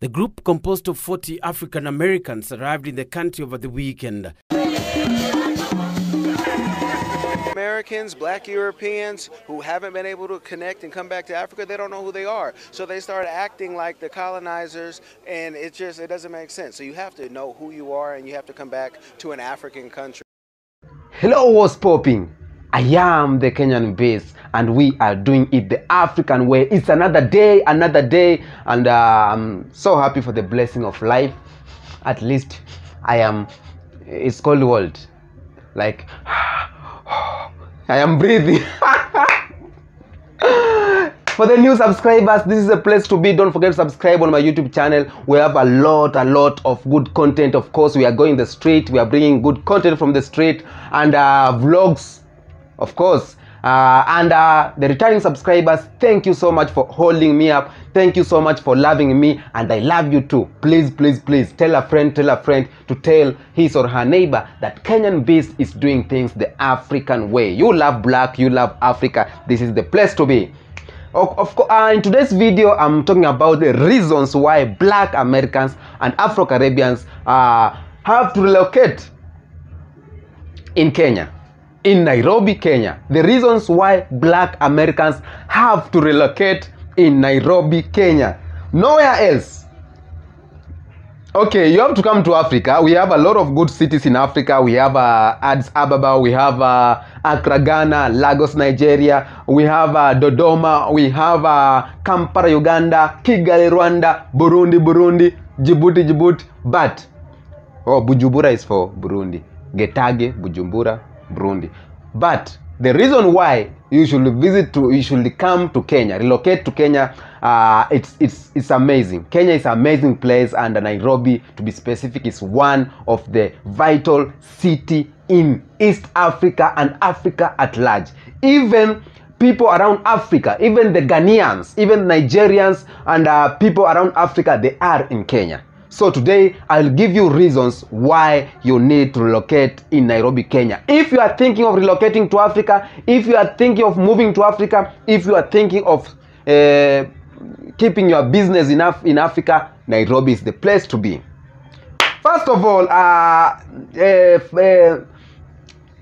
The group, composed of 40 African Americans, arrived in the country over the weekend. Americans, black Europeans who haven't been able to connect and come back to Africa, they don't know who they are. So they start acting like the colonizers, and it doesn't make sense. So you have to know who you are, and you have to come back to an African country. Hello, what's popping? I am the Kenyan base, and we are doing it the African way. It's another day, and I'm so happy for the blessing of life. At least I am. It's called world. Like I am breathing. For the new subscribers, this is a place to be. Don't forget to subscribe on my YouTube channel. We have a lot of good content. Of course, we are going the street. We are bringing good content from the street and vlogs, of course. The returning subscribers, thank you so much for holding me up. Thank you so much for loving me, and I love you too. Please tell a friend to tell his or her neighbor that Kenyan Beast is doing things the African way. You love black, you love Africa. This is the place to be. In today's video, I'm talking about the reasons why black Americans and Afro-Caribbeans have to relocate in Kenya. In Nairobi, Kenya. The reasons why black Americans have to relocate in Nairobi, Kenya. Nowhere else. Okay, you have to come to Africa. We have a lot of good cities in Africa. We have Addis Ababa, we have Accra, Ghana, Lagos, Nigeria. We have Dodoma, we have Kampala, Uganda, Kigali, Rwanda, Burundi, Djibouti. But, Bujumbura is for Burundi. Getage, Bujumbura, Burundi. But the reason why you should come to Kenya, relocate to Kenya, it's amazing. Kenya is an amazing place, and Nairobi, to be specific, is one of the vital city in East Africa and Africa at large. Even people around Africa, even the Ghanaians, even Nigerians, and people around Africa, they are in Kenya. So today, I'll give you reasons why you need to relocate in Nairobi, Kenya. If you are thinking of relocating to Africa, if you are thinking of moving to Africa, if you are thinking of keeping your business in Africa, Nairobi is the place to be. First of all,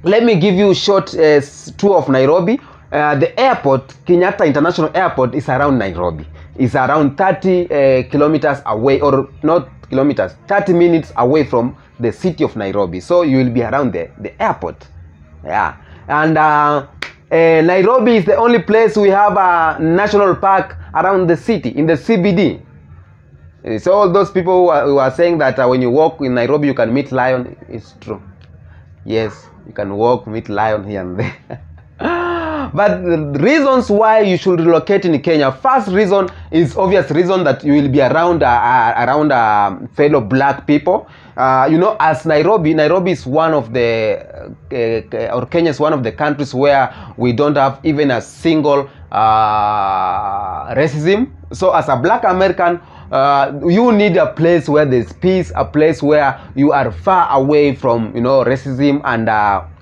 let me give you a short tour of Nairobi. The airport, Kenyatta International Airport, is around Nairobi. It's around 30 kilometers away, or not kilometers, 30 minutes away from the city of Nairobi. So you will be around the airport. Yeah. And Nairobi is the only place we have a national park around the city, in the CBD. So all those people who are saying that when you walk in Nairobi you can meet lion, it's true. Yes, you can walk, meet lion here and there. But the reasons why you should relocate in Kenya, first reason is obvious reason that you will be around fellow black people. You know, as Nairobi is one of the, or Kenya is one of the countries where we don't have even a single racism. So as a black American, you need a place where there's peace, a place where you are far away from, you know, racism and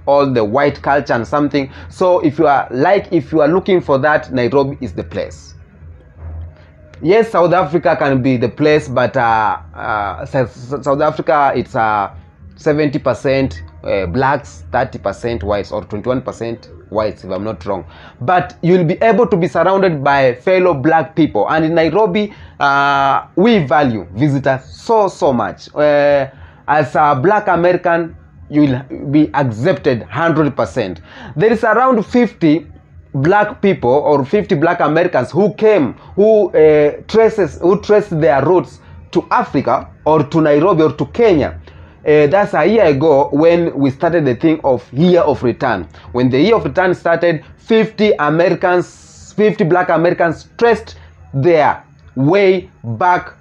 all the white culture and something. So if you are looking for that, Nairobi is the place. Yes, South Africa can be the place, but South Africa, it's 70% blacks, 30% whites, or 21% whites, if I'm not wrong. But you'll be able to be surrounded by fellow black people. And in Nairobi, we value visitors so much. As a black American, you will be accepted 100%. There is around 50 black people, or 50 black Americans who came, who traced their roots to Africa, or to Nairobi, or to Kenya. That's a year ago when we started the thing of year of return. When the year of return started, 50 black Americans traced their way back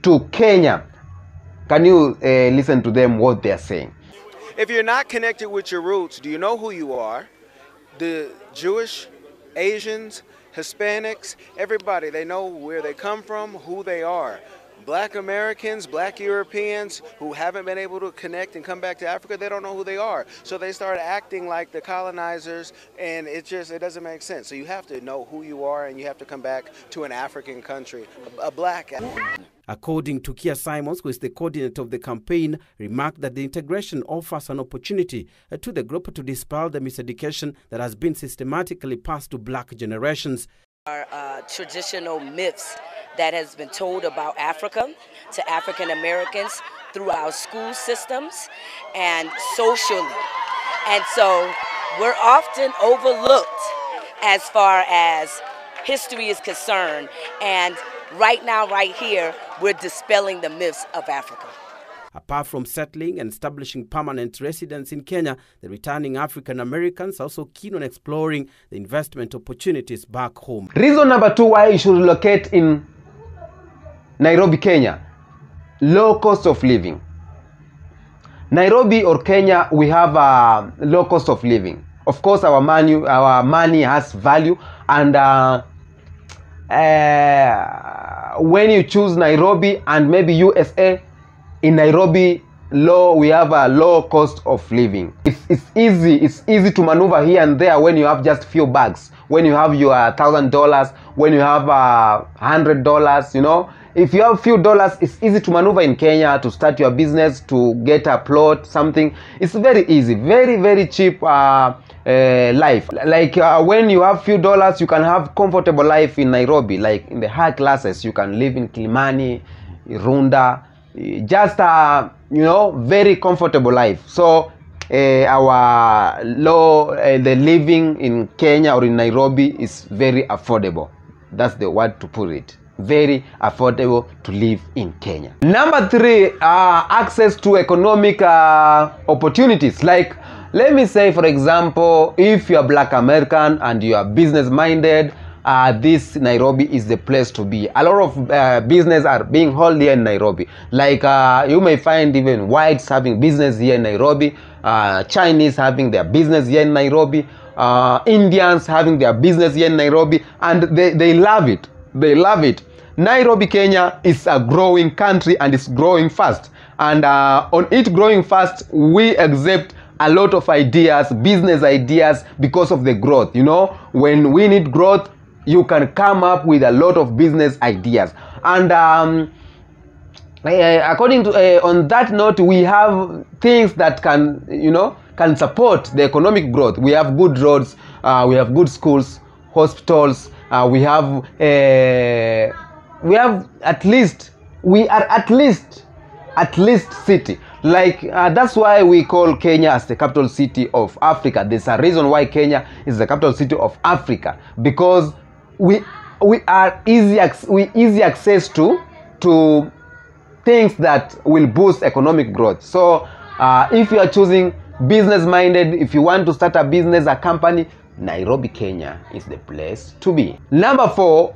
to Kenya. Can you listen to them, what they are saying? If you're not connected with your roots, do you know who you are? The Jewish, Asians, Hispanics, everybody, they know where they come from, who they are. Black Americans, black Europeans who haven't been able to connect and come back to Africa, they don't know who they are. So they start acting like the colonizers, and it doesn't make sense. So you have to know who you are, and you have to come back to an African country, a black. According to Kia Simons, who is the coordinator of the campaign, remarked that the integration offers an opportunity to the group to dispel the miseducation that has been systematically passed to black generations. Our traditional myths that has been told about Africa to African Americans through our school systems and socially. And so we're often overlooked as far as history is concerned. And right now, right here, we're dispelling the myths of Africa. Apart from settling and establishing permanent residence in Kenya, the returning African Americans are also keen on exploring the investment opportunities back home. Reason number 2 why you should relocate in Nairobi, Kenya: low cost of living. Nairobi or Kenya, we have a low cost of living. Of course, our money has value, and when you choose Nairobi and maybe USA, in Nairobi, we have a low cost of living. It's easy to maneuver here and there when you have just few bags. When you have your $1,000, when you have $100, you know. If you have few dollars, it's easy to maneuver in Kenya to start your business, to get a plot, something. It's very easy, very cheap life. Like when you have few dollars, you can have comfortable life in Nairobi. Like in the high classes, you can live in Kilimani, Runda, just you know, very comfortable life. So the living in Kenya or in Nairobi is very affordable. That's the word to put it. Very affordable to live in Kenya. Number 3, access to economic opportunities. Like, let me say, for example, if you are Black American and you are business minded, this Nairobi is the place to be. A lot of business are being held here in Nairobi. Like you may find even whites having business here in Nairobi, Chinese having their business here in Nairobi, Indians having their business here in Nairobi, and they love it. They love it. Nairobi, Kenya is a growing country and it's growing fast. And on it growing fast, we accept a lot of ideas, business ideas, because of the growth. You know, when we need growth, you can come up with a lot of business ideas. And according to on that note, we have things that can, you know, can support the economic growth. We have good roads, we have good schools, hospitals, we are at least city. Like that's why we call Kenya as the capital city of Africa. There's a reason why Kenya is the capital city of Africa, because we are easy access to things that will boost economic growth. So if you are choosing business minded, if you want to start a business, a company, Nairobi, Kenya is the place to be. Number 4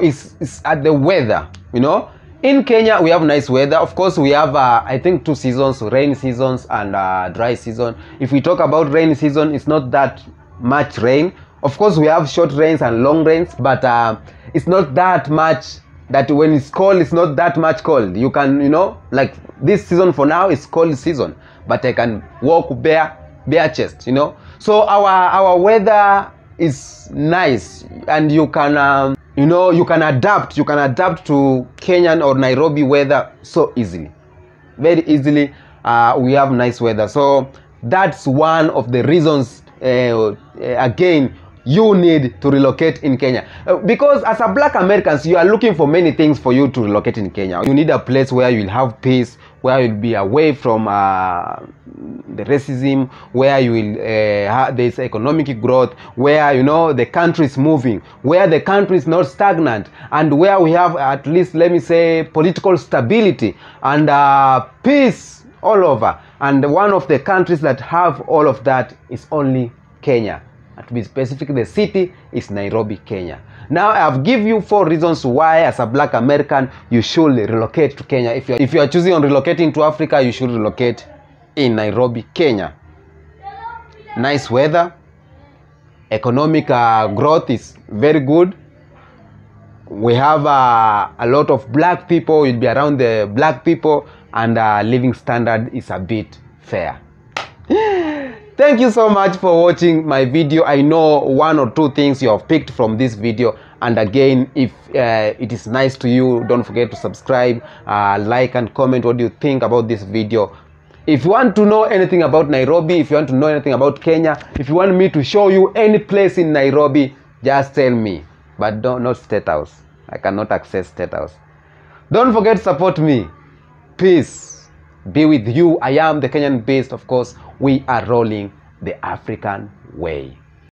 is at the weather. You know, in Kenya we have nice weather. Of course, we have I think 2 seasons: rainy seasons and dry season. If we talk about rainy season, it's not that much rain. Of course, we have short rains and long rains, but it's not that much. That when it's cold, it's not that much cold. You can, you know, like this season for now is cold season, but I can walk bare chest, you know. So our weather is nice, and you can you know, you can adapt to Kenyan or Nairobi weather so easily, very easily. We have nice weather, so that's one of the reasons again you need to relocate in Kenya, because as a Black Americans, you are looking for many things for you to relocate in Kenya. You need a place where you will have peace, where you'll be away from the racism, where you will there's economic growth, where, you know, the country is moving, where the country is not stagnant, and where we have at least, let me say, political stability and peace all over. And one of the countries that have all of that is only Kenya. To be specific, the city is Nairobi, Kenya. Now I've given you 4 reasons why, as a Black American, you should relocate to Kenya. If you are choosing on relocating to Africa, you should relocate in Nairobi, Kenya. Nice weather, economic growth is very good. We have a lot of Black people. You'll be around the Black people, and living standard is a bit fair. Thank you so much for watching my video. I know 1 or 2 things you have picked from this video, And again, if it is nice to you, don't forget to subscribe, like and comment what you think about this video. If you want to know anything about Nairobi, if you want to know anything about Kenya, if you want me to show you any place in Nairobi, just tell me. But not State House. I cannot access State House. Don't forget to support me. Peace be with you. I am the Kenyan based, of course. We are rolling the African way.